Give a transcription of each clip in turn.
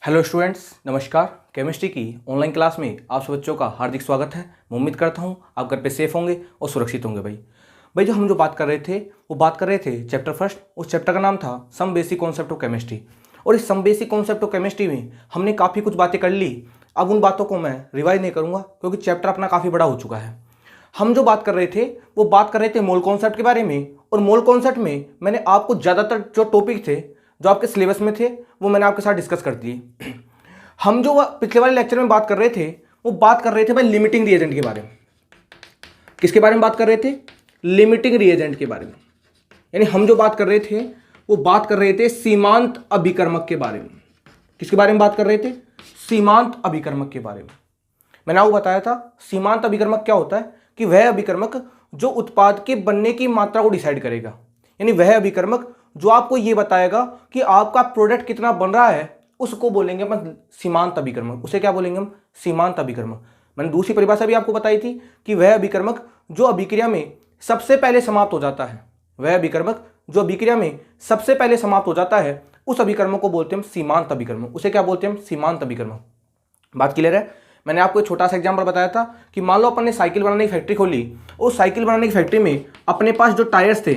Hello students, नमस्कार। Chemistry की online class में आप सब बच्चों का हार्दिक स्वागत है। मैं उम्मीद करता हूँ आप घर पे सेफ होंगे और सुरक्षित होंगे। भाई जो हम बात कर रहे थे वो बात कर रहे थे चैप्टर फर्स्ट। उस चैप्टर का नाम था some basic concept of chemistry. और इस some basic concept of chemistry में हमने काफ़ी कुछ बातें कर ली। अब उन बातों को मैं रिवाइज नहीं करूँगा क्योंकि चैप्टर अपना काफ़ी बड़ा हो चुका है। हम जो बात कर रहे थे वो बात कर रहे थे मोल कॉन्सेप्ट के बारे में। और मोल कॉन्सेप्ट में मैंने आपको ज़्यादातर जो टॉपिक थे जो आपके सिलेबस में थे वो मैंने आपके साथ डिस्कस कर दिए। हम जो पिछले वाले लेक्चर में बात कर रहे थे वो बात कर रहे थे भाई लिमिटिंग रिएजेंट के बारे में। किसके बारे में बात कर रहे थे? लिमिटिंग रिएजेंट के बारे में। यानी हम जो बात कर रहे थे वो बात कर रहे थे सीमांत अभिकर्मक के बारे में। किसके बारे में बात कर रहे थे? सीमांत अभिकर्मक के बारे में। मैंने आपको बताया था सीमांत अभिकर्मक क्या होता है कि वह अभिकर्मक जो उत्पाद के बनने की मात्रा को डिसाइड करेगा। यानी वह अभिकर्मक जो आपको ये बताएगा कि आपका प्रोडक्ट कितना बन रहा है उसको बोलेंगे अपन सीमांत अभिकर्मक। उसे क्या बोलेंगे हम? सीमांत अभिकर्मक। मैंने दूसरी परिभाषा भी आपको बताई थी कि वह अभिकर्मक जो अभिक्रिया में सबसे पहले समाप्त हो जाता है, वह अभिकर्मक जो अभिक्रिया में सबसे पहले समाप्त हो जाता है उस अभिकर्मक को बोलते हैं हम सीमांत अभिकर्मक। उसे क्या बोलते हैं हम? सीमांत अभिकर्मक। बात क्लियर है? मैंने आपको एक छोटा सा एग्जाम्पल बताया था कि मान लो अपन ने साइकिल बनाने की फैक्ट्री खोली। उस साइकिल बनाने की फैक्ट्री में अपने पास जो टायर्स थे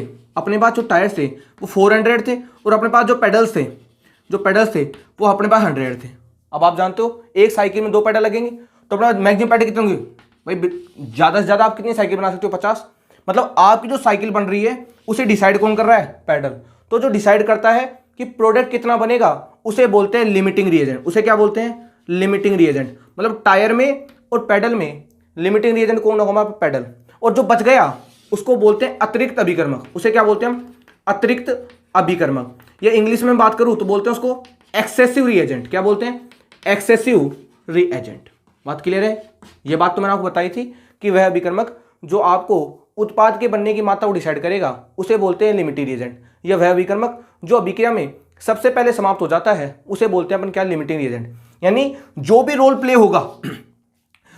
वो 400 थे और अपने पास जो पेडल्स थे वो अपने पास 100 थे। अब आप जानते हो एक साइकिल में 2 पेडल लगेंगे तो अपना मैक्सिमम पेडल कितने होंगे भाई? ज़्यादा से ज़्यादा आप कितनी साइकिल बना सकते हो? 50। मतलब आपकी जो साइकिल बन रही है उसे डिसाइड कौन कर रहा है? पेडल। तो जो डिसाइड करता है कि प्रोडक्ट कितना बनेगा उसे बोलते हैं लिमिटिंग रिएजेंट। उसे क्या बोलते हैं? Limiting reagent. मतलब टायर में और पेडल में लिमिटिंग रिएजेंट कौन होगा? पेडल। और जो बच गया उसको बोलते हैं अतिरिक्त अभिकर्मक। उसे क्या बोलते हैं हम? अतिरिक्त अभिकर्मक। या इंग्लिश में बात करूं तो बोलते हैं उसको एक्सेसिव रिएजेंट। क्या बोलते हैं? Excessive reagent. बात क्लियर है? ये बात तो मैंने आपको बताई थी कि वह अभिकर्मक जो आपको उत्पाद के बनने की मात्रा को डिसाइड करेगा उसे बोलते हैं लिमिटिंग रिएजेंट। या वह अभिकर्मक जो अभिक्रिया में सबसे पहले समाप्त हो जाता है उसे बोलते हैं अपन क्या? Limiting reagent. यानी जो भी रोल प्ले होगा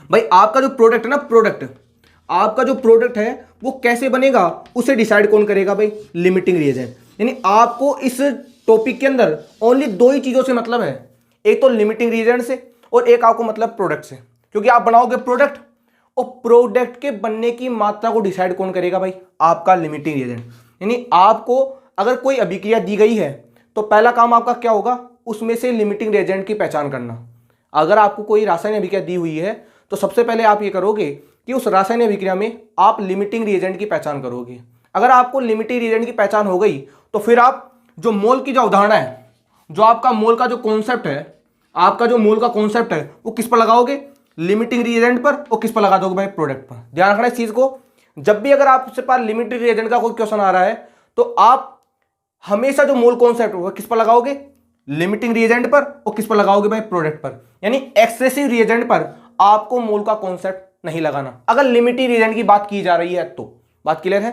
भाई आपका जो प्रोडक्ट है ना, आपका जो प्रोडक्ट है वो कैसे बनेगा उसे डिसाइड कौन करेगा भाई? Limiting reagent. यानी आपको इस टॉपिक के अंदर ओनली 2 ही चीजों से मतलब है, एक तो लिमिटिंग रिएजेंट से और एक आपको मतलब प्रोडक्ट से। क्योंकि आप बनाओगे प्रोडक्ट और प्रोडक्ट के बनने की मात्रा को डिसाइड कौन करेगा भाई? आपका लिमिटिंग रिएजेंट। यानी आपको अगर कोई अभिक्रिया दी गई है तो पहला काम आपका क्या होगा? उसमें से लिमिटिंग रिएजेंट की पहचान करना। अगर आपको कोई रासायनिक अभिक्रिया दी हुई है तो सबसे पहले आप ये करोगे कि उस रासायनिक अभिक्रिया में आप लिमिटिंग रिएजेंट की पहचान करोगे। अगर आपको लिमिटिंग रिएजेंट की पहचान हो गई तो फिर आप जो मोल की जो अवधारणा है, जो आपका मोल का जो कॉन्सेप्ट है, आपका जो मोल का कॉन्सेप्ट है वो किस पर लगाओगे? लिमिटिंग रिएजेंट पर। और किस पर लगा दोगे भाई? प्रोडक्ट पर। ध्यान रखना इस चीज को। जब भी अगर आपसे पास लिमिटिंग रिएजेंट का कोई क्वेश्चन आ रहा है तो आप हमेशा जो मोल कॉन्सेप्ट होगा किस पर लगाओगे? लिमिटिंग रिएजेंट पर। और किस पर लगाओगे भाई? प्रोडक्ट पर। यानी एक्सेसिव रिएजेंट पर आपको मोल का कॉन्सेप्ट नहीं लगाना अगर लिमिटिंग रिएजेंट की बात की जा रही है तो। बात क्लियर है?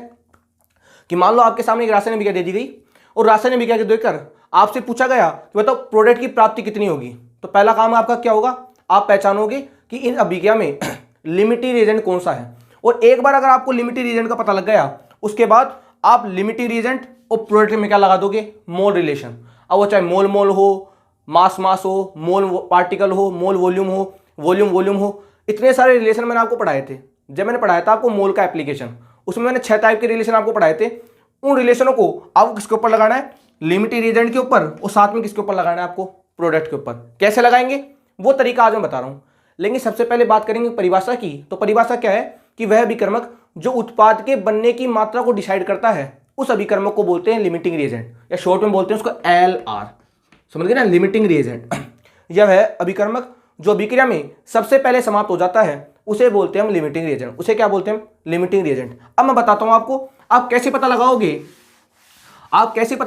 कि मान लो आपके सामने एक रासायनिक अभिक्रिया दे दी गई और रासायनिक अभिक्रिया को देखकर आपसे पूछा गया कि बताओ प्रोडक्ट की प्राप्ति कितनी होगी। तो पहला काम आपका क्या होगा? आप पहचानोगे कि इन अभिक्रिया में लिमिटिंग रिएजेंट कौन सा है। और एक बार अगर आपको लिमिटिंग रिएजेंट का पता लग गया उसके बाद आप लिमिटिंग रिएजेंट और प्रोडक्ट में क्या लगा दोगे? मोल रिलेशन। अब वो चाहे मोल मोल हो, मास मास हो, मोल पार्टिकल हो, मोल वॉल्यूम हो, वॉल्यूम वॉल्यूम हो, इतने सारे रिलेशन मैंने आपको पढ़ाए थे। जब मैंने पढ़ाया था आपको मोल का एप्लीकेशन, उसमें मैंने 6 टाइप के रिलेशन आपको पढ़ाए थे। उन रिलेशनों को आपको किसके ऊपर लगाना है? लिमिटिंग रिएजेंट के ऊपर। और साथ में किसके ऊपर लगाना है? आपको प्रोडक्ट के ऊपर। कैसे लगाएंगे वो तरीका आज मैं बता रहा हूं। लेकिन सबसे पहले बात करेंगे परिभाषा की। तो परिभाषा क्या है कि वह अभिकर्मक जो उत्पाद के बनने की मात्रा को डिसाइड करता है उस अभिकर्मक को बोलते हैं लिमिटिंग रिएजेंट, या शॉर्ट में बोलते हैं उसको LR। समझ गए ना? Limiting reagent. यह है अभिकर्मक जो अभिक्रिया में सबसे पहले समाप्त हो जाता है उसे बोलते हैं हम लिमिटिंग रिएजेंट। उसे क्या बोलते हैं? Limiting reagent. अब मैं बताता हूं आपको आप कैसे पता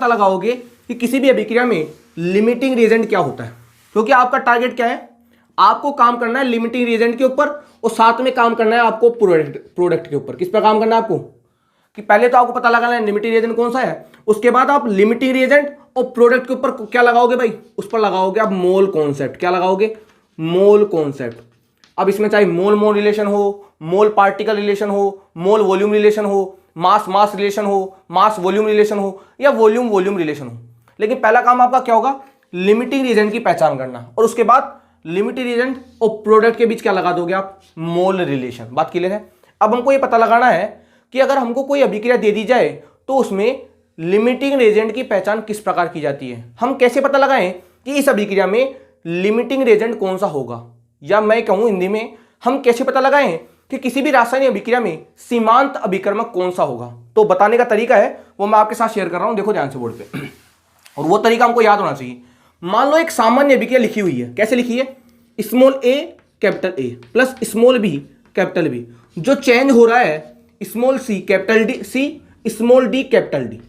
लगाओगे कि किसी भी अभिक्रिया में लिमिटिंग रिएजेंट क्या होता है। क्योंकि आपका टारगेट क्या है? आपको काम करना है लिमिटिंग रिएजेंट के ऊपर और साथ में काम करना है आपको प्रोडक्ट के ऊपर। किस पर काम करना है आपको? कि पहले तो आपको पता लगाना है लिमिटिंग रिएजेंट कौन सा है, उसके बाद आप लिमिटिंग रिएजेंट और प्रोडक्ट के ऊपर क्या लगाओगे भाई? उस पर लगाओगे आप मोल कॉन्सेप्ट। क्या लगाओगे? Mole concept. अब इसमें चाहे मोल मोल रिलेशन हो, मोल पार्टिकल रिलेशन हो, मोल वॉल्यूम रिलेशन हो, मास मास रिलेशन हो, मास वॉल्यूम रिलेशन हो, या वॉल्यूम वॉल्यूम रिलेशन हो। लेकिन पहला काम आपका क्या होगा? लिमिटिंग रीजेंट की पहचान करना, और उसके बाद लिमिटिंग रीजेंट और प्रोडक्ट के बीच क्या लगा दोगे आप, मोल रिलेशन। बात क्लियर है। अब हमको ये पता लगाना है कि अगर हमको कोई अभिक्रिया दे दी जाए तो उसमें लिमिटिंग रेजेंट की पहचान किस प्रकार की जाती है। हम कैसे पता लगाएं कि इस अभिक्रिया में लिमिटिंग रेजेंट कौन सा होगा, या मैं कहूं हिंदी में हम कैसे पता लगाएं कि किसी भी रासायनिक अभिक्रिया में सीमांत अभिकर्मक कौन सा होगा। तो बताने का तरीका है वो मैं आपके साथ शेयर कर रहा हूं, देखो ध्यान से बोर्ड पे। और वो तरीका हमको याद होना चाहिए। मान लो एक सामान्य अभिक्रिया लिखी हुई है, कैसे लिखी है, small A capital A plus small B capital B. जो चेंज हो रहा है small C capital D C, small D capital D.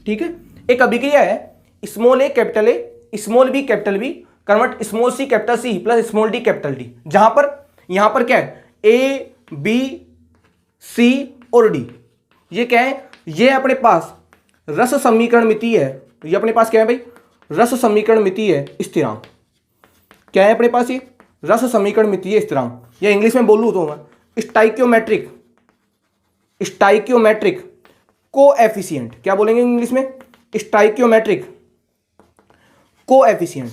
ठीक है, एक अभिक्रिया है small A capital A small B capital B convert small C capital C plus small D capital D, जहां पर यहां पर क्या है ए बी सी और डी। ये क्या है, ये अपने पास रस समीकरण मिति है। ये अपने पास क्या है भाई, रस समीकरण मिति है स्थिरांक। क्या है अपने पास, ये रस समीकरण मिति है स्थिरांक, या इंग्लिश में बोलूं तो मैं स्टाइकियोमेट्रिक कोएफिशिएंट। क्या बोलेंगे इंग्लिश में, स्टाइकियोमेट्रिक कोएफिशिएंट।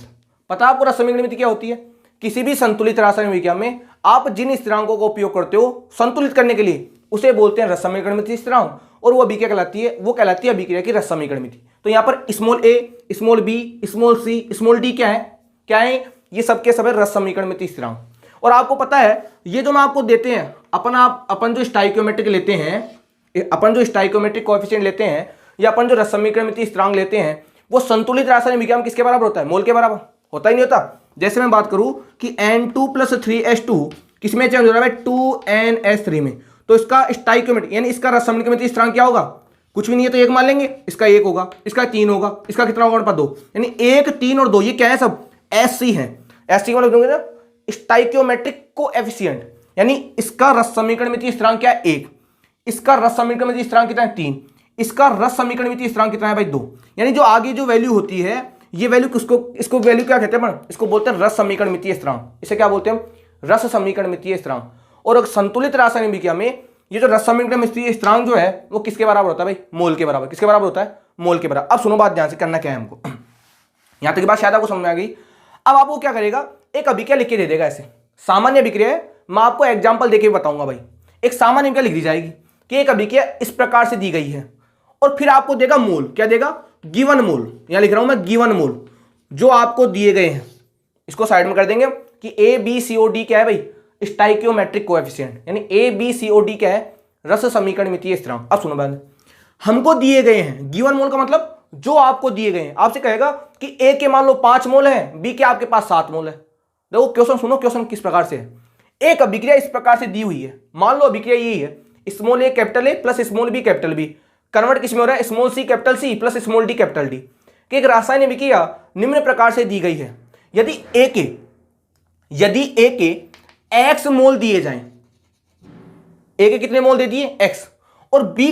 पता है आपको रस समीकरण मिति क्या होती है, किसी भी संतुलित रासायनिक अभिक्रिया में आप जिन स्थिरांकों का उपयोग करते हो संतुलित करने के लिए उसे बोलते हैं रस समीकरण मिति स्थिरांक, और वो अभिक्रिया कहलाती है, वो कहलाती है अभिक्रिया की रस समीकरण मिति। तो यहां पर स्मॉल ए small B small C small D क्या है, ये सबके सब है रस समीकरण मिति स्थिरांक। और आपको पता है ये जो मैं आपको देते हैं अपन जो स्टाइकियोमेट्रिक लेते हैं, अपन जो स्टाइकियोमेट्रिक कोएफिशिएंट लेते हैं, या अपन जो रस समीकरण मिति स्थिरांक लेते हैं, वो संतुलित रासायनिक अभिक्रिया में किसके बराबर होता है, मोल के बराबर होता ही नहीं होता। जैसे मैं बात करूं कि N2 + 3H2 किसमें चेंज हो रहा है, 2NH3 में, तो इसका स्टाइकियोमेट्रिक यानी इसका रस समीकरण मिति स्थिरांक क्या होगा, कुछ भी नहीं है तो एक मान लेंगे, इसका 1 होगा, इसका 3 होगा, इसका कितना होगा 2, यानी 1 3 और 2 ये क्या है, सब SC है। SC को लिख दूंगे ना स्टाइकियोमेट्रिक कोएफिशिएंट, यानी इसका रस समीकरण मिति स्थिरांक क्या है 1, इसका रस समीकरण मिति स्थिरांक कितना है 3, इसका रस समीकरण मिति स्थिरांक कितना है भाई 2। यानी जो आगे जो वैल्यू होती है ये वैल्यू इसको वैल्यू क्या कहते हैं, इसको बोलते हैं रस समीकरण मितीय स्थिरांक। इसे क्या बोलते हैं, रस समीकरण मितीय स्थिरांक। और एक संतुलित रासायनिक अभिक्रिया में ये जो रस समीकरण मितीय स्थिरांक जो है वो किसके बराबर होता है भाई, मोल के बराबर। किसके बराबर होता है, मोल के बराबर। अब सुनो बात ध्यान से, करना क्या है हमको, यहां तक की बात शायद आपको समझ में आ गई। अब आपको क्या करेगा, एक अभिक्रिया लिख के दे देगा, ऐसे सामान्य अभिक्रिया है, मैं आपको एग्जाम्पल देके बताऊंगा भाई। एक सामान्य अभिक्रिया लिख दी जाएगी कि एक अभिक्रिया इस प्रकार से दी गई है, और फिर आपको देगा मोल। क्या देगा, गिवन मोल, यहां लिख रहा हूं मैं गिवन मोल जो आपको दिए गए हैं। इसको साइड में कर देंगे कि A B C O D क्या है भाई, स्टाइकियोमेट्रिक कोएफिशिएंट, यानी A B C O D क्या है, रस समीकरण मितीय स्थिरांक। अब सुनो बात, हमको दिए गए हैं, गिवन मोल का मतलब जो आपको दिए गए हैं। आपसे कहेगा कि ए के मान लो 5 मोल है, बी के आपके पास 7 मोल है। देखो क्वेश्चन सुनो, क्वेश्चन किस प्रकार से है। एक अभिक्रिया इस प्रकार से दी हुई है, मान लो अभिक्रिया यही है, small A capital A plus small B capital B convert किसमें हो रहा है, small C capital C plus small D capital D. कि एक रासायनिक अभिक्रिया निम्न प्रकार से दी गई है, यदि ए के एक्स मोल दिए जाएं, ए के कितने मोल दे दिए एक्स, और बी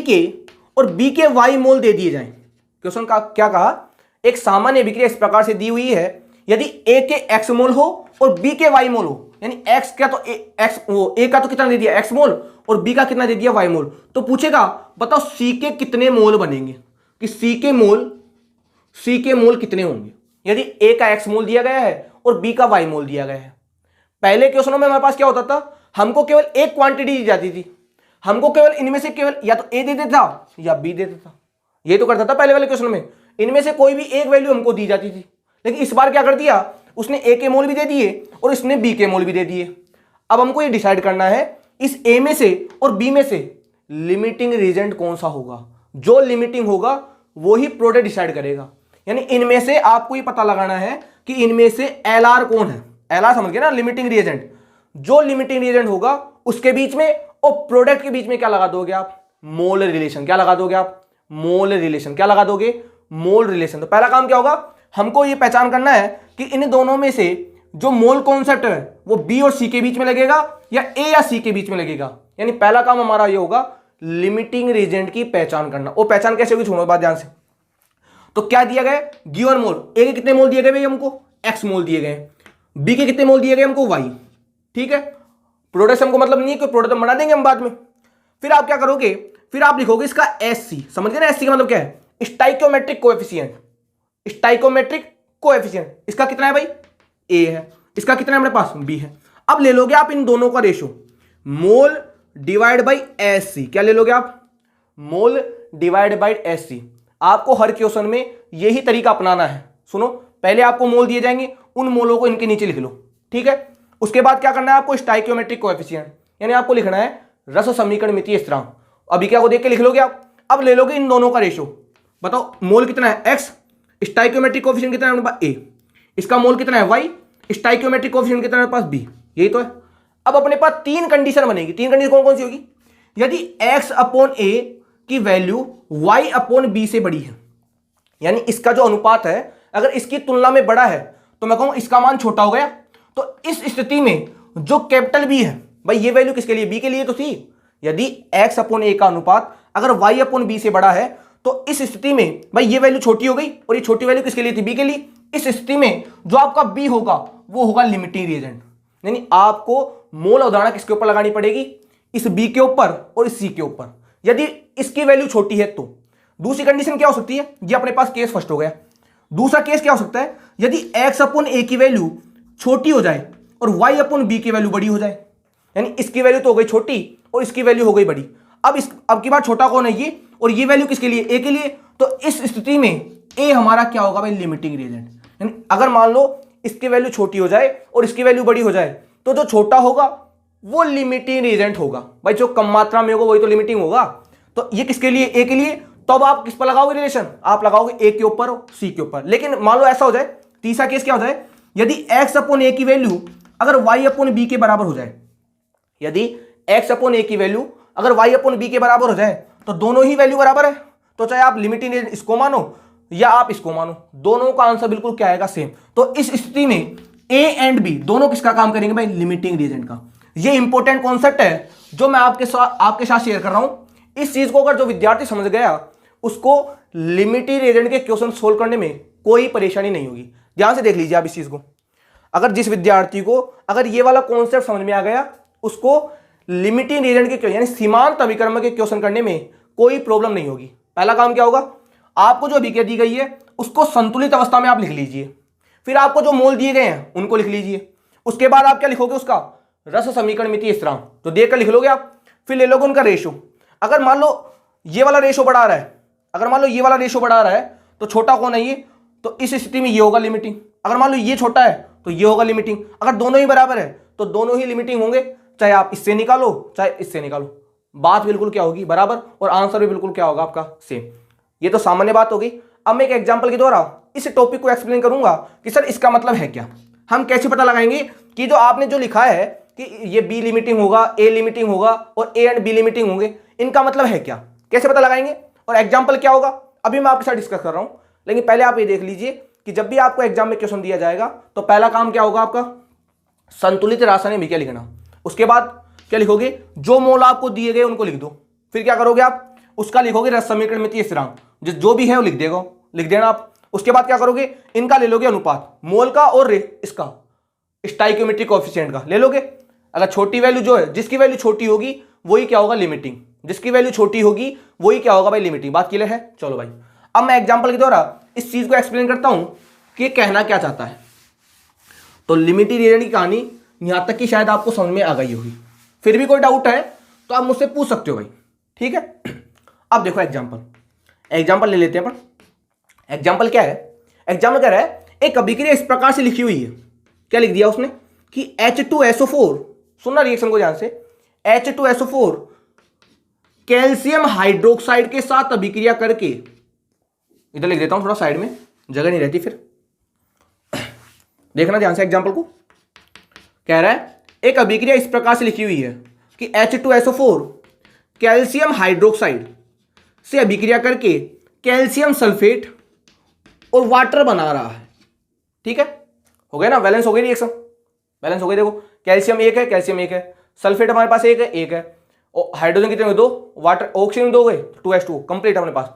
के वाई मोल दे दिए जाएं। क्वेश्चन का क्या कहा, एक सामान्य अभिक्रिया इस प्रकार से दी हुई है, यदि ए के एक्स मोल हो और बी के वाई मोल हो, यानी एक्स क्या तो एक्स वो ए का तो कितना दे दिया एक्स मोल और बी का कितना दे दिया वाई मोल, तो पूछेगा बताओ सी के कितने मोल बनेंगे, कि सी के मोल कितने होंगे यदि ए का एक्स मोल दिया गया है और बी का वाई मोल दिया गया है। पहले क्वेश्चनों में हमारे पास क्या होता था, हमको केवल एक क्वांटिटी दी जाती थी, हमको केवल इनमें से केवल या तो ए दे देता या बी दे देता, ये तो करता था पहले वाले क्वेश्चन में, इनमें से कोई भी एक वैल्यू हमको दी जाती थी। लेकिन इस बार क्या कर दिया, उसने ए के मोल भी दे दिए और इसने बी के मोल भी दे दिए। अब हमको ये डिसाइड करना है इस ए में से और बी में से लिमिटिंग रीजेंट कौन सा होगा। जो लिमिटिंग होगा वो ही प्रोडक्ट डिसाइड करेगा। यानी इनमें से आपको ये पता लगाना है कि इनमें से एल आर कौन है, एल आर समझ गए ना, लिमिटिंग रिएजेंट। जो लिमिटिंग रिएजेंट होगा उसके बीच में और प्रोडक्ट के बीच में क्या लगा दोगे आप, मोल रिलेशन। क्या लगा दोगे आप, मोल रिलेशन। क्या लगा दोगे, मोल रिलेशन। तो पहला काम क्या होगा, हमको ये पहचान करना है कि इन दोनों में से जो मोल कॉन्सेप्ट है वो बी और सी के बीच में लगेगा या ए या सी के बीच में लगेगा। यानी पहला काम हमारा ये होगा लिमिटिंग रिएजेंट की पहचान करना। वो पहचान कैसे होगी, छोड़ो बात ध्यान से। तो क्या दिया गया, गिवन मोल, ए के कितने मोल दिए गए भाई हमको, एक्स मोल दिए गए, बी के कितने मोल दिए गए हमको, वाई। ठीक है, प्रोडक्ट हमको मतलब नहीं है, कोई प्रोडक्ट बना देंगे हम बाद में। फिर आप क्या करोगे, फिर आप लिखोगे इसका एस सी, समझ गए ना, एस सी का मतलब क्या है, स्टाइकियोमेट्रिक कोएफिशिएंट। स्टाइकियोमेट्रिक कोएफिशिएंट, इसका कितना है भाई a है, इसका कितना है हमारे पास b है। अब ले लोगे आप इन दोनों का ratio mole divide by S C, क्या ले लोगे आप mole divide by S C. आपको हर क्वेश्चन में यही तरीका अपनाना है। सुनो, पहले आपको मोल दिए जाएंगे, उन मोलों को इनके नीचे लिख लो, ठीक है। उसके बाद क्या करना है आपको स्टाइकियोमेट्रिक कोएफिशिएंट, यानी आपको लिखना है रस समीकरण मितीय स्थिरांक। अभी क्या को देख के लिख लोगे आप। अब ले लोगे इन दोनों का रेशो, बताओ मोल कितना है x, स्टाइकियोमेट्रिक कोएफिशिएंट कितना है हमारे पास a, इसका मोल कितना है y, स्टाइकियोमेट्रिक कोएफिशिएंट कितना है हमारे पास b, यही तो है। अब अपने पास तीन कंडीशन बनेगी। तीन कंडीशन कौन कौन सी होगी? यदि x अपॉन a की वैल्यू y अपॉन b से बड़ी है, यानी इसका जो अनुपात है अगर इसकी तुलना में बड़ा है तो मैं कहूं इसका मान छोटा हो गया। तो इस स्थिति में जो कैपिटल B है भाई, ये वैल्यू किसके लिए? b के लिए तो थी। यदि x अपॉन a का अनुपात अगर y अपॉन b से बड़ा है तो इस स्थिति में भाई ये वैल्यू छोटी हो गई, और ये छोटी वैल्यू किसके लिए थी? b के लिए। इस स्थिति में जो आपका b होगा वो होगा लिमिटिंग रिएजेंट, यानी आपको मोल अवधारणा किसके ऊपर लगानी पड़ेगी? इस b के ऊपर और इस c के ऊपर। यदि इसकी वैल्यू छोटी है तो दूसरी कंडीशन क्या हो सकती है? ये अपने पास केस फर्स्ट हो गया। दूसरा केस क्या हो सकता है? यदि x अपॉन a की वैल्यू छोटी हो जाए और y अपॉन b की वैल्यू बड़ी हो जाए, यानी इसकी वैल्यू तो हो गई छोटी और इसकी वैल्यू हो गई बड़ी। अब की बार छोटा कौन है? ये, और ये वैल्यू किसके लिए? a के लिए। तो इस स्थिति में a हमारा क्या होगा भाई? Limiting reagent. यानी अगर मान लो इसकी वैल्यू छोटी हो जाए और इसकी वैल्यू बड़ी हो जाए तो जो छोटा होगा वो लिमिटिंग रिएजेंट होगा भाई, जो कम मात्रा में होगा वही तो लिमिटिंग होगा। तो ये किसके लिए? a के लिए। तो अब आप किस पर लगाओगे रिलेशन? आप लगाओगे a के ऊपर और c के ऊपर। लेकिन मान लो ऐसा हो जाए, तीसरा केस क्या हो जाए, यदि x अपॉन a की वैल्यू अगर y अपॉन b के बराबर हो जाए, यदि x अपॉन a की वैल्यू अगर y अपॉन b के बराबर हो जाए तो दोनों ही वैल्यू बराबर है, तो चाहे आप लिमिटिंग रिएजेंट इसको मानो या आप इसको मानो, दोनों का आंसर बिल्कुल क्या आएगा? सेम। तो इस स्थिति में a एंड b दोनों किसका काम करेंगे भाई? लिमिटिंग रिएजेंट का। ये इंपॉर्टेंट कॉन्सेप्ट है जो मैं आपके साथ शेयर कर रहा हूं। इस चीज को अगर जो विद्यार्थी समझ गया उसको लिमिटिंग रिएजेंट के क्वेश्चन सोल्व करने में कोई परेशानी नहीं होगी। ध्यान से देख लीजिए आप इस चीज को। अगर जिस विद्यार्थी को अगर ये वाला कॉन्सेप्ट समझ में आ गया उसको लिमिटिंग रिएजेंट के यानी सीमांत अभिकर्म के क्वेश्चन करने में कोई प्रॉब्लम नहीं होगी। पहला काम क्या होगा? आपको जो अभिक्रिया दी गई है उसको संतुलित अवस्था में आप लिख लीजिए, फिर आपको जो मोल दिए गए हैं उनको लिख लीजिए। उसके बाद आप क्या लिखोगे? उसका रस समीकरण मितीय स्थिरांक तो देकर लिख लोगे आप। फिर ले लोगे उनका रेशो। अगर मान लो ये वाला रेशो बढ़ा रहा है, अगर मान लो ये वाला रेशो बढ़ा रहा है तो छोटा कौन है? ये। तो इस स्थिति में ये होगा लिमिटिंग। अगर मान लो ये छोटा है तो ये होगा लिमिटिंग। अगर दोनों ही बराबर है तो दोनों ही लिमिटिंग होंगे, चाहे आप इससे निकालो चाहे इससे निकालो, बात बिल्कुल क्या होगी? बराबर, और आंसर भी बिल्कुल क्या होगा आपका? सेम। ये तो सामान्य बात होगी। अब मैं एक एग्जांपल के द्वारा इस टॉपिक को एक्सप्लेन करूंगा कि सर इसका मतलब है क्या। हम कैसे पता लगाएंगे कि जो आपने जो लिखा है कि ये बी लिमिटिंग होगा, ए लिमिटिंग होगा और ए एंड बी लिमिटिंग होंगे, इनका मतलब है क्या? कैसे पता लगाएंगे और एग्जाम्पल क्या होगा अभी मैं आपके साथ डिस्कस कर रहा हूं। लेकिन पहले आप ये देख लीजिए कि जब भी आपको एग्जाम में क्वेश्चन दिया जाएगा तो पहला काम क्या होगा आपका? संतुलित रासायनिक अभिक्रिया लिखना। उसके बाद क्या लिखोगे? जो मोल आपको दिए गए उनको लिख दो। फिर क्या करोगे आप? उसका लिखोगे रस समीकरण मितीय स्थिरांक, जो भी है वो लिख देना आप। उसके बाद क्या करोगे? इनका ले लोगे अनुपात, मोल का और इसका स्टाइकियोमेट्रिक कोएफिशिएंट का ले लोगे। अगर छोटी वैल्यू जो है, जिसकी वैल्यू छोटी होगी वही क्या होगा? लिमिटिंग। जिसकी वैल्यू छोटी होगी वही क्या होगा भाई? लिमिटिंग। बात क्लियर है? चलो भाई, अब मैं एग्जांपल के द्वारा इस चीज को एक्सप्लेन करता हूं कि कहना क्या चाहता है। तो लिमिटिंग रिएजेंट की कहानी यहां तक कि शायद आपको समझ में आ गई होगी। फिर भी कोई डाउट है तो आप मुझसे पूछ सकते हो भाई, ठीक है। अब देखो एग्जांपल ले लेते हैं अपन। एग्जांपल क्या है? एग्जांपल कह रहा है एक अभिक्रिया इस प्रकार से लिखी हुई है। क्या लिख दिया उसने कि H2SO4, सुनना रिएक्शन को ध्यान से, H2SO4 कैल्शियम हाइड्रोक्साइड के साथ अभिक्रिया करके, इधर लिख देता हूं थोड़ा साइड में, जगह नहीं रहती फिर, देखना ध्यान से एग्जांपल को। कह रहा है एक अभिक्रिया इस प्रकार से लिखी हुई है कि H2SO4 कैल्शियम हाइड्रोक्साइड से अभिक्रिया करके कैल्शियम सल्फेट और वाटर बना रहा है। ठीक है, हो गया ना? बैलेंस हो गई रिएक्शन, बैलेंस हो गई। देखो कैल्शियम एक है, कैल्शियम एक है, सल्फेट हमारे पास एक है और हाइड्रोजन कितने हुए? 2, वाटर ऑक्सीजन 2 गए, 2H2 कंप्लीट अपने पास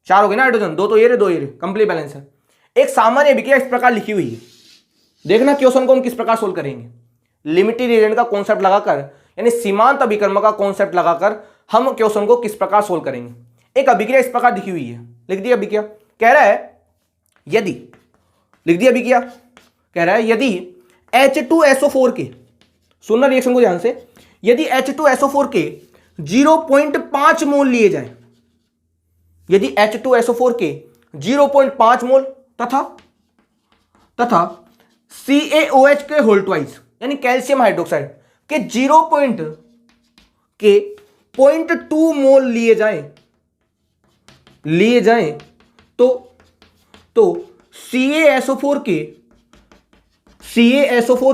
4 हो गए ना हाइड्रोजन, 2 तो ये रहे 2 ये रहे, कंप्लीट बैलेंस है। एक सामान्य अभिक्रिया इस प्रकार लिखी हुई है। देखना क्वेश्चन को हम किस प्रकार सोल्व करेंगे। लिमिटिंग रिएजेंट का कॉन्सेप्ट लगाकर, यानी सीमांत अभिकर्म का कॉन्सेप्ट लगाकर हम क्वेश्चन को किस प्रकार सोल्व करेंगे। एक अभिक्रिया इस प्रकार लिखी हुई है, लिख दी अभिक्रिया। कह रहा है यदि लिख दिया अभी किया। कह रहा है यदि H2SO4 के, सुनना रिएक्शन को ध्यान से, यदि H2SO4 के 0.5 मोल लिए जाए, यदि H2SO4 के 0.5 मोल तथा CaOH के होल ट्वाइस यानी कैल्शियम हाइड्रोक्साइड के 0.2 मोल लिए जाएं तो CaSO4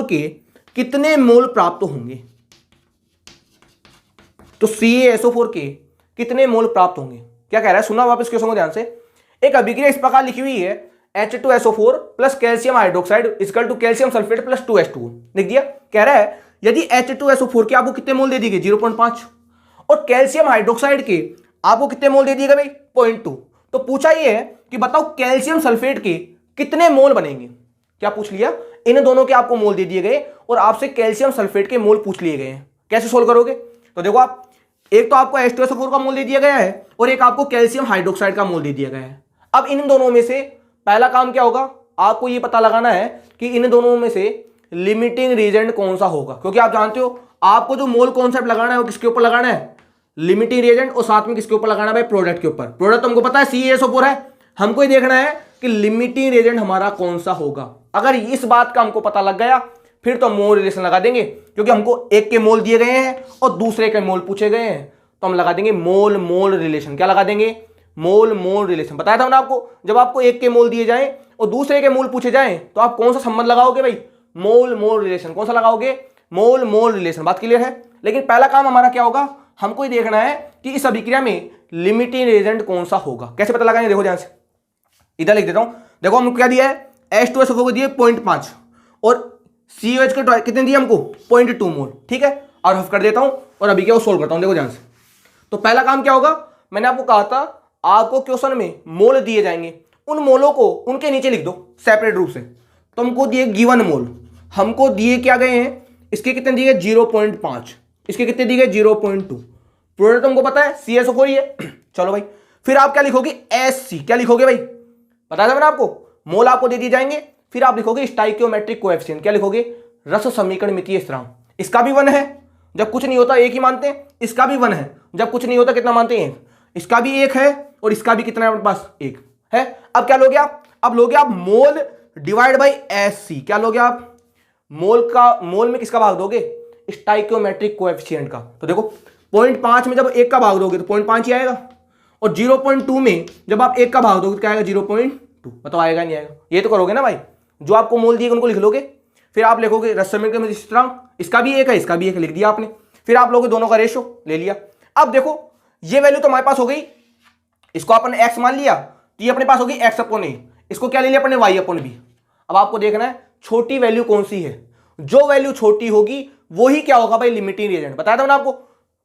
के कितने मोल प्राप्त होंगे? तो CaSO4 के कितने मोल प्राप्त होंगे? क्या कह रहा है, सुना वापस क्वेश्चन को ध्यान से। एक अभिक्रिया इस प्रकार लिखी हुई है, H2SO4 plus calcium hydroxide equal to calcium sulphate plus 2H2O लिख दिया। कह रहा है यदि H2SO4 के आपको कितने मोल दे दिए गए? 0.5, और कैल्शियम हाइड्रोक्साइड के आपको कितने मोल दे दिए गए भाई? 0.2। तो पूछा ये है कि बताओ कैल्शियम सल्फेट के कितने मोल बनेंगे। क्या पूछ लिया? इन दोनों के आपको मोल दे दिए गए और आपसे कैल्शियम सल्फेट के मोल पूछ लिए गए हैं। कैसे सोल्व करोगे? तो देखो आप, एक तो आपको H2SO4 का मोल दे दिया गया है और एक आपको कैल्शियम हाइड्रोक्साइड का मोल दे दिया गया है। अब इन दोनों में से पहला काम क्या होगा? आपको ये पता लगाना है कि इन दोनों में से लिमिटिंग रीजेंट कौन सा होगा, क्योंकि आप जानते हो आपको जो मोल कॉन्सेप्ट लगाना है वो किसके ऊपर लगाना है? लिमिटिंग रिएजेंट, और साथ में किसके ऊपर लगाना है भाई? प्रोडक्ट के ऊपर। प्रोडक्ट तो हमको पता है CaSO4 है, हमको ये देखना है कि लिमिटिंग रिएजेंट हमारा कौन सा होगा। अगर इस बात का हमको पता लग गया फिर तो मोल रिलेशन लगा देंगे, क्योंकि हमको एक के मोल दिए गए हैं और दूसरे के मोल पूछे गए हैं, तो हम लगा देंगे मोल मोल रिलेशन। क्या लगा देंगे? मोल मोल रिलेशन। बताया था ना आपको, जब आपको एक के मोल दिए जाएं और दूसरे के मोल पूछे जाएं तो आप कौन सा संबंध लगाओगे भाई? मोल मोल रिलेशन। कौन सा लगाओगे? मोल मोल रिलेशन। बात क्लियर है? लेकिन पहला काम हमारा क्या होगा? हमको ये देखना है कि इस अभिक्रिया में लिमिटिंग रिएजेंट कौन सा होगा। कैसे पता लगाएंगे? देखो ध्यान से, इधर लिख देता हूं। देखो हमको क्या दिया है? H2SO4 को दिए 0.5 और COH के कितने दिए हमको? 0.2 मोल। ठीक है, और हफ कर देता हूं और अभी क्या सोल्व करता हूं। देखो ध्यान से, तो पहला काम क्या होगा? मैंने आपको कहा था आपको क्वेश्चन में मोल दिए जाएंगे, उन मोलों को उनके नीचे लिख दो सेपरेट रूप से। तो हमको दिए गिवन मोल, हमको दिए क्या गए हैं? इसके कितने दिए? 0.5। इसके कितने दिए गए? 0.2। प्रोडक्ट हमको पता है CaSO4 ही है। चलो भाई, फिर आप क्या लिखोगे? SC। क्या लिखोगे भाई? बताया था मैंने आपको, मोल आपको दे दिए जाएंगे, फिर आप लिखोगे स्टाइकियोमेट्रिक कोएफिशिएंट। क्या लिखोगे? रस समीकरण मितीय स्थिरांक। इसका भी 1 है, जब कुछ नहीं होता एक ही मानते हैं। इसका भी 1 है, जब कुछ नहीं होता कितना मानते हैं? इसका भी 1 है और इसका भी कितना है अपने पास? 1 है। अब क्या लोगे आप? अब लोगे आप मोल डिवाइड बाई SC। क्या लोगे आप? मोल में किसका भाग दोगे? स्टाइकियोमेट्रिक कोएफिशिएंट का। तो देखो 0.5 में जब 1 का भाग दोगे तो 0.5 ही आएगा, और 0.2 में जब आप 1 का भाग दोगे तो क्या आएगा? 0.2। बताओ आएगा नहीं आएगा? ये तो करोगे ना भाई, जो आपको मोल दिए उनको लिख लोगे, फिर आप लिखोगे रस समीकरण में स्थिरांक। इसका भी 1 है, इसका भी 1 है, लिख दिया आपने। फिर आप लोगे दोनों का रेशो, ले लिया। अब देखो ये वैल्यू तो हमारे पास हो गई, इसको अपन x मान लिया तो ये अपने पास होगी x/a। इसको क्या ले लिया अपने? y/b। अब आपको देखना है छोटी वैल्यू कौन सी है। जो वैल्यू छोटी होगी वही क्या होगा भाई? Limiting reagent. बताया था ना आपको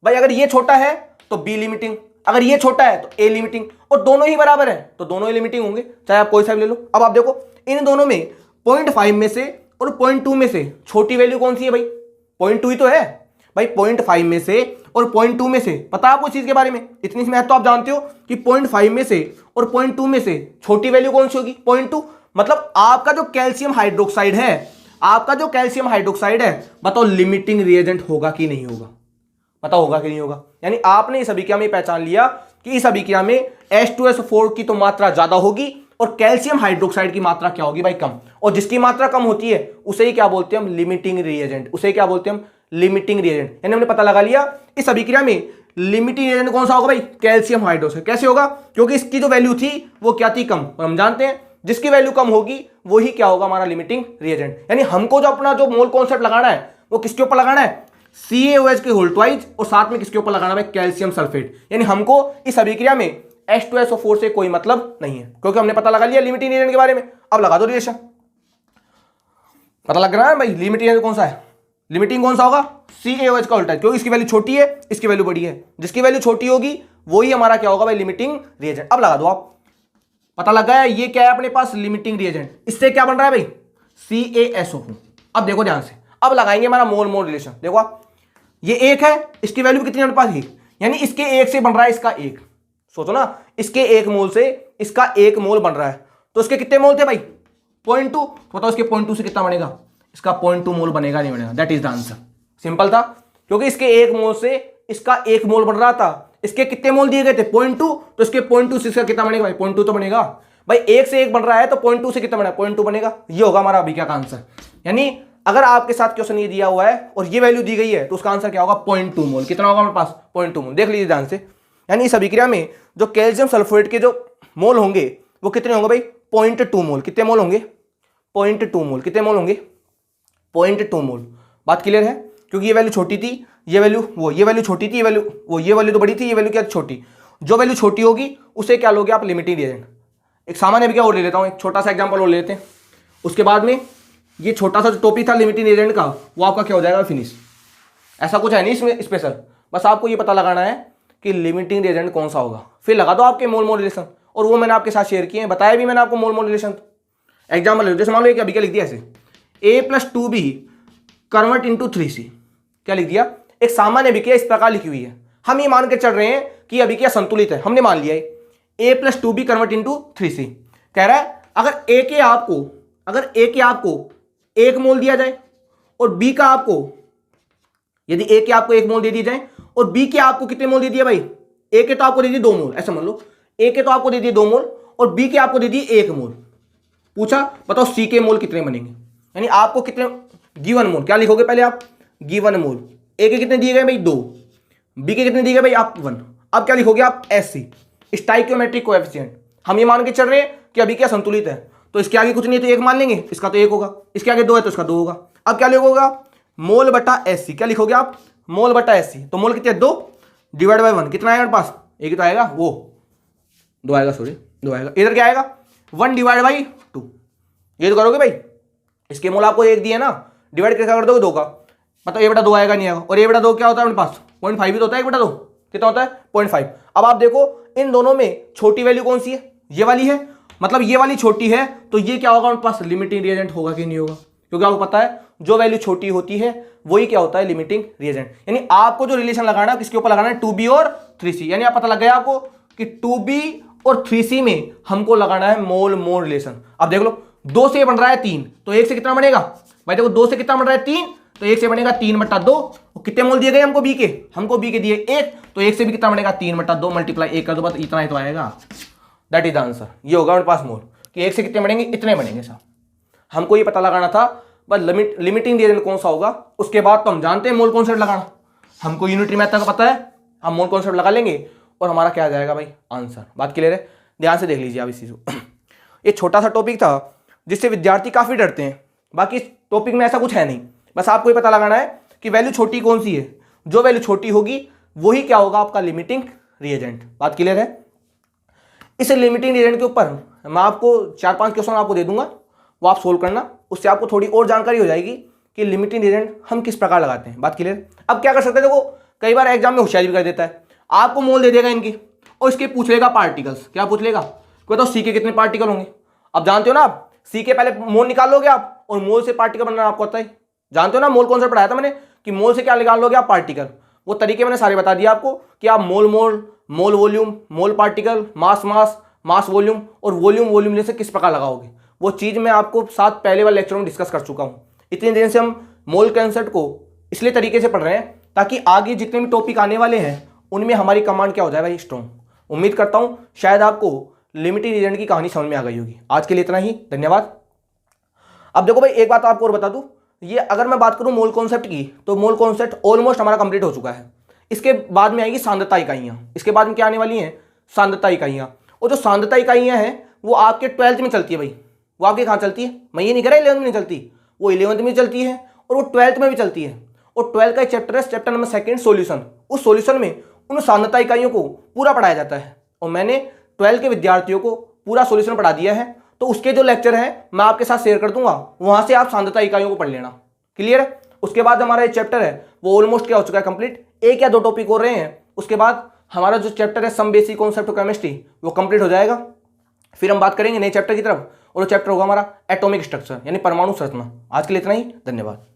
भाई, अगर ये छोटा है तो B लिमिटिंग, अगर ये छोटा है तो A लिमिटिंग, और दोनों ही बराबर है तो दोनों ही लिमिटिंग होंगे, चाहे आप कोई सा भी ले लो। अब आप देखो इन दोनों में 0.5 में से और 0.2 में से छोटी वैल्यू कौन सी है भाई? 0.2 ही तो है भाई। 0.5 में से और 0.2 में से, पता है आपको इस चीज के बारे में? इतनी सी मैथ तो आप जानते हो कि 0.5 में से और 0.2 में से छोटी वैल्यू कौन सी होगी? 0.2। मतलब आपका जो कैल्शियम हाइड्रोक्साइड है, आपका जो कैल्शियम हाइड्रोक्साइड है, बताओ लिमिटिंग रिएजेंट होगा कि नहीं होगा? बताओ होगा कि नहीं होगा? यानी आपने इस अभिक्रिया में पहचान लिया कि इस अभिक्रिया में H2SO4 की तो मात्रा ज्यादा होगी और कैल्शियम हाइड्रोक्साइड की मात्रा क्या होगी भाई? कम। और जिसकी मात्रा कम होती है उसे ही क्या बोलते हैं हम? Limiting reagent. उसे क्या बोलते हैं हम? Limiting reagent. यानी हमने पता लगा लिया इस अभिक्रिया में लिमिटिंग रिएजेंट कौन सा होगा भाई? Calcium hydroxide. कैसे होगा? क्योंकि इसकी जो वैल्यू थी वो क्या थी? कम। और हम जानते हैं जिसकी वैल्यू कम होगी वही क्या होगा? हमारा लिमिटिंग रिएजेंट। यानी हमको जो अपना जो मोल कॉन्सेप्ट लगाना है वो किसके ऊपर लगाना है? CaOH के होल ट्वाइस, और साथ में किसके ऊपर लगाना है? Calcium sulphate. यानी हमको इस अभिक्रिया में H2SO4 से कोई मतलब नहीं है, क्योंकि हमने पता लगा लिया लिमिटिंग रिएजेंट के बारे में। अब लगा दो रिलेशन, पता लग रहा है भाई लिमिटिंग रिएजेंट कौन सा है? लिमिटिंग कौन सा होगा? CaOH का उल्टा, क्योंकि इसकी वैल्यू छोटी है, इसकी वैल्यू बड़ी है। जिसकी वैल्यू छोटी होगी वही हमारा क्या होगा भाई? Limiting reagent. अब लगा दो आप, पता लग गया ये क्या है अपने पास? Limiting reagent. इससे क्या बन रहा है भाई? CaSO4। अब देखो ध्यान से, अब लगाएंगे हमारा मोल मोल रिलेशन। देखो आप, ये 1 है, इसकी वैल्यू कितनी है अपने पास? 1, यानी इसके 1 से बन रहा है इसका 1। सोचो ना, इसके 1 मोल से इसका 1 मोल बन रहा है, तो इसके कितने मोल थे भाई? 0.2, बताओ इसके 0.2 से कितना बनेगा, इसका 0.2 मोल बनेगा नहीं बनेगा, that is the answer. Simple था, क्योंकि इसके 1 मोल से इसका 1 मोल बन रहा था, इसके कितने मोल दिए गए थे 0.2, तो इसके 0.2 से इसका कितना बनेगा भाई 0.2 तो बनेगा भाई, 1 से 1 बन रहा है तो 0.2 से कितना बनेगा 0.2 बनेगा। ये होगा हमारा अभी क्या का आंसर। यानी अगर आपके साथ क्वेश्चन ये दिया हुआ है और ये वैल्यू दी गई है तो उसका आंसर क्या होगा 0.2 मोल। कितना होगा हमारे पास 0.2 मोल, देख लीजिए ध्यान से। यानी इस अभिक्रिया में जो कैल्शियम सल्फेट के जो मोल होंगे वो कितने होंगे भाई 0.2 मोल। कितने मोल होंगे 0.2 मोल, कितने मोल होंगे 0.2 मोल। बात क्लियर है, क्योंकि ये वैल्यू छोटी थी, ये वैल्यू वो, ये वैल्यू छोटी थी, ये वैल्यू वो, ये वैल्यू तो बड़ी थी, ये वैल्यू क्या छोटी। जो वैल्यू छोटी होगी उसे क्या लोगे आप लिमिटिंग रिएजेंट। एक सामान्य अभिक्रिया और ले लेता हूँ, एक छोटा सा एग्जांपल और ले लेते हैं, उसके बाद में ये छोटा सा जो टॉपिक था लिमिटिंग रिएजेंट का वो आपका क्या हो जाएगा फिनिश। ऐसा कुछ है नहीं इसमें स्पेशल, बस आपको ये पता लगाना है कि लिमिटिंग रिएजेंट कौन सा होगा, फिर लगा दो आपके मोल मोल रिलेशन, और वो मैंने आपके साथ शेयर किए हैं, बताया भी मैंने आपको मोल मोल रिलेशन। एग्जाम्पल ले लो, जैसे मान लो अभी क्या लिख दिया ऐसे A+2B कन्वर्ट इंटू 3C, क्या लिख दिया, एक सामान्य अभिक्रिया इस प्रकार लिखी हुई है, हम ये मान के चल रहे हैं कि अभिक्रिया संतुलित है, हमने मान लिया है A+2B कन्वर्ट इंटू 3C। कह रहा है अगर A के आपको 1 मोल दिया जाए और B का आपको, यदि A के आपको 1 मोल दे दिया जाए और B के आपको कितने मोल दे दिए भाई, A के तो आपको दे दिए 2 मोल, ऐसा मान लो A के तो आपको दे दिए 2 मोल और B के आपको दे दिए 1 मोल। पूछा बताओ C के मोल कितने बनेंगे, यानी आपको कितने गिवन मोल, क्या लिखोगे पहले आप गिवन मोल, A के कितने दिए गए भाई 2, B के कितने दिए गए भाई आप 1। अब क्या लिखोगे आप SC स्टाइकियोमेट्रिक कोएफिशिएंट। हम ये मान के चल रहे हैं कि अभी क्या संतुलित है, तो इसके आगे कुछ नहीं है तो 1 मान लेंगे, इसका तो 1 होगा, इसके आगे 2 है तो इसका 2 होगा। अब क्या लिखोगा मोल बटा SC, क्या लिखोगे आप मोल बटा SC, तो मोल कितने 2 डिवाइड बाई 1, कितना आएगा मेरे पास 1 तो आएगा, वो 2 आएगा, सॉरी 2 आएगा। इधर क्या आएगा 1 डिवाइड बाई 2, ये तो करोगे भाई, इसके मोल आपको 1 दिए ना, डिवाइड करके कर दोगे 2 का, मतलब A/2 आएगा नहीं आएगा, और A/2 क्या होता है अपने पास 0.5 ही तो होता है, 1/2 कितना होता है 0.5। अब आप देखो इन दोनों में छोटी वैल्यू कौन सी है, ये वाली है, मतलब ये वाली छोटी है, तो ये क्या होगा उनके पास लिमिटिंग रिएजेंट होगा कि नहीं होगा, क्योंकि आपको पता है जो वैल्यू छोटी होती है वही क्या होता है लिमिटिंग रिएजेंट। यानी आपको जो रिलेशन लगाना है किसके ऊपर लगाना है 2B और 3C, यानी आप पता लग गया आपको कि 2B और 3C में हमको लगाना है मोल मोल रिलेशन। अब देख लो 2 से बन रहा है 3, तो 1 से कितना बनेगा भाई, देखो 2 से कितना बन रहा है 3, तो 1 से बनेगा 3/2, और कितने मोल दिए गए हमको B के, हमको B के दिए 1, तो 1 से भी कितना बनेगा 3/2 मल्टीप्लाई 1 कर दो, बस इतना ही तो आएगा, दैट इज द आंसर। ये होगा हमारे पास मोल कि 1 से कितने बनेंगे, इतने बनेंगे साहब। हमको ये पता लगाना था बस लिमिटिंग रिएजेंट कौन सा होगा, उसके बाद तो हम जानते हैं मोल कॉन्सेप्ट लगाना, हमको यूनिटरी मेथड का पता है, हम मोल कॉन्सेप्ट लगा लेंगे और हमारा क्या आ जाएगा भाई आंसर। बात क्लियर है, ध्यान से देख लीजिए आप इस चीज़ को। ये छोटा सा टॉपिक था जिससे विद्यार्थी काफ़ी डरते हैं, बाकी इस टॉपिक में ऐसा कुछ है नहीं, बस आपको ये पता लगाना है कि वैल्यू छोटी कौन सी है, जो वैल्यू छोटी होगी वही क्या होगा आपका लिमिटिंग रिएजेंट। बात क्लियर है। इस लिमिटिंग रिएजेंट के ऊपर मैं आपको 4-5 क्वेश्चन आपको दे दूंगा, वो आप सोल्व करना, उससे आपको थोड़ी और जानकारी हो जाएगी कि लिमिटिंग रिएजेंट हम किस प्रकार लगाते हैं। बात क्लियर। अब क्या कर सकते हैं, देखो कई बार एग्जाम में होशियारी भी कर देता है, आपको मोल दे देगा इनकी और इसके पूछ लेगा पार्टिकल्स, क्या पूछ लेगा कोई, तो सी के कितने पार्टिकल होंगे। अब जानते हो ना आप सी के पहले मोल निकाल लोगे आप, और मोल से पार्टिकल बनना आपको आता है, जानते हो ना मोल कौन सा पढ़ाया था मैंने कि मोल से क्या निकाल लोगे आप पार्टिकल, वो तरीके मैंने सारे बता दिया आपको कि आप मोल मोल, मोल वॉल्यूम, मोल पार्टिकल, मास मास, मास वॉल्यूम और वॉल्यूम वॉल्यूम से किस प्रकार लगाओगे, वो चीज़ मैं आपको साथ पहले वाले लेक्चर में डिस्कस कर चुका हूँ। इतनी देर से हम मोल कंसेप्ट को इसलिए तरीके से पढ़ रहे हैं ताकि आगे जितने भी टॉपिक आने वाले हैं उनमें हमारी कमांड क्या हो जाए भाई स्ट्रॉन्ग। उम्मीद करता हूँ शायद आपको लिमिटिंग रिएजेंट की कहानी समझ में आ गई होगी। आज के लिए इतना ही, धन्यवाद। अब देखो भाई एक बात आपको और बता दूं, ये अगर मैं बात करूं मोल कॉन्सेप्ट की तो मोल कॉन्सेप्ट ऑलमोस्ट हमारा कंप्लीट हो चुका है। इसके बाद में आएगी सांद्रता इकाइयाँ, इसके बाद में क्या आने वाली हैं सांद्रता इकाइयाँ, और जो सांद्रता इकाइयाँ हैं वो आपके 12th में चलती है भाई, वो आपके कहाँ चलती है, मैं ये नहीं कह रहा 11th में नहीं चलती, वो 11th में चलती है और वो 12th में भी चलती है। और 12th का एक चैप्टर है चैप्टर नंबर 2 सॉल्यूशन, उस सॉल्यूशन में उन सांद्रता इकाइयों को पूरा पढ़ाया जाता है और मैंने 12th के विद्यार्थियों को पूरा सॉल्यूशन पढ़ा दिया है, तो उसके जो लेक्चर है मैं आपके साथ शेयर कर दूंगा, वहां से आप सांद्रता इकाइयों को पढ़ लेना। क्लियर है। उसके बाद हमारा ये चैप्टर है वो ऑलमोस्ट क्या हो चुका है कंप्लीट, 1 या 2 टॉपिक हो रहे हैं, उसके बाद हमारा जो चैप्टर है some basic concept of chemistry वो कंप्लीट हो जाएगा। फिर हम बात करेंगे नए चैप्टर की तरफ, और वो चैप्टर होगा हमारा एटॉमिक स्ट्रक्चर यानी परमाणु संरचना। आज के लिए इतना ही, धन्यवाद।